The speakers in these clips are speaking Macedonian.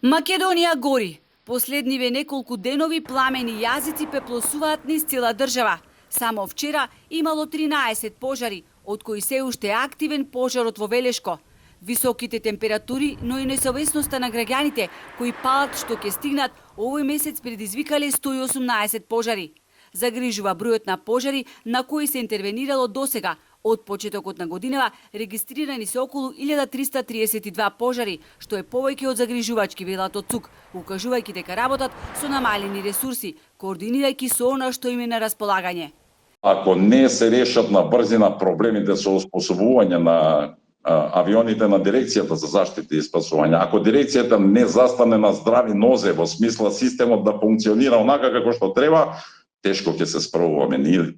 Македонија гори. Последниве неколку денови пламени јазици пеплосуваат низ цела држава. Само вчера имало 13 пожари, од кои се уште е активен пожарот во Велешко. Високите температури, но и несовесноста на граѓаните кои палат што ќе стигнат овој месец предизвикале 118 пожари. Загрижува бројот на пожари на кои се интервенирало досега. Од почетокот на годинава регистрирани се околу 1332 пожари, што е повеќе од загрижувачки, велат од ЦУК, укажувајќи дека работат со намалени ресурси, координирајќи со она што им е на располагање. Ако не се решат на брзина проблемите со оспособување на авионите на Дирекцијата за заштита и спасување, ако дирекцијата не застане на здрави нозе во смисла системот да функционира онака како што треба, тешко ќе се справуваме. Ние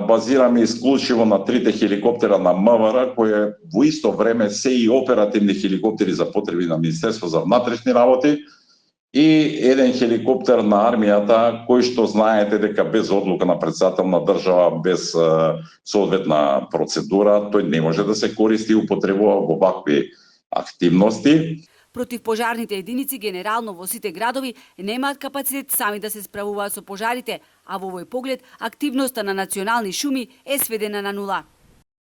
базираме исклучиво на 3 хеликоптера на МВР, кои во исто време се и оперативни хеликоптери за потреби на Министерство за внатрешни работи и еден хеликоптер на армијата, кој што знаете дека без одлука на председател на држава, без соодветна процедура, тој не може да се користи и употребува во вакви активности. Противпожарните единици генерално во сите градови немаат капацитет сами да се справуваат со пожарите, а во овој поглед активноста на национални шуми е сведена на нула.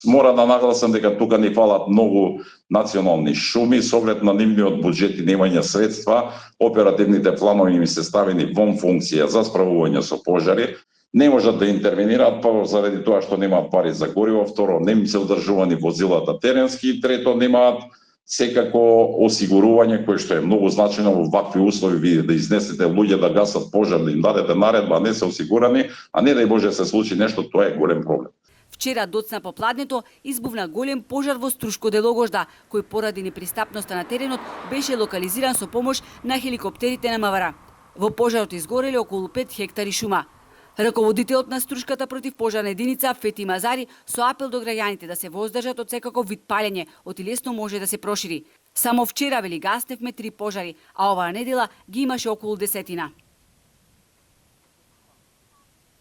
Мора да нагласам дека тука ни фалат многу национални шуми, со оглед на нивниот буџет и немање средства, оперативните планови им се ставени вон функција за справување со пожари, не можат да интервенираат прво заради тоа што немаат пари за гориво, второ не им се одржувани возилата теренски и трето немаат секако осигурување кое што е многу значајно во вакви услови, вие да изнесете луѓе да гасат пожар, да им дадете наредба, не се осигурани, а не дај Боже се случи нешто, тоа е голем проблем. Вчера доцна попладнето избувна голем пожар во Струшко Делогожда, кој поради непристапноста на теренот беше локализиран со помош на хеликоптерите на МВР. Во пожарот изгореле околу 5 хектари шума. Раководителот на Струшката противпожарна единица Фети Мазари со апел до граѓаните да се воздржат од секаков вид палење, оти лесно може да се прошири. Само вчера, вели, гасневме 3 пожари, а оваа недела ги имаше околу 10.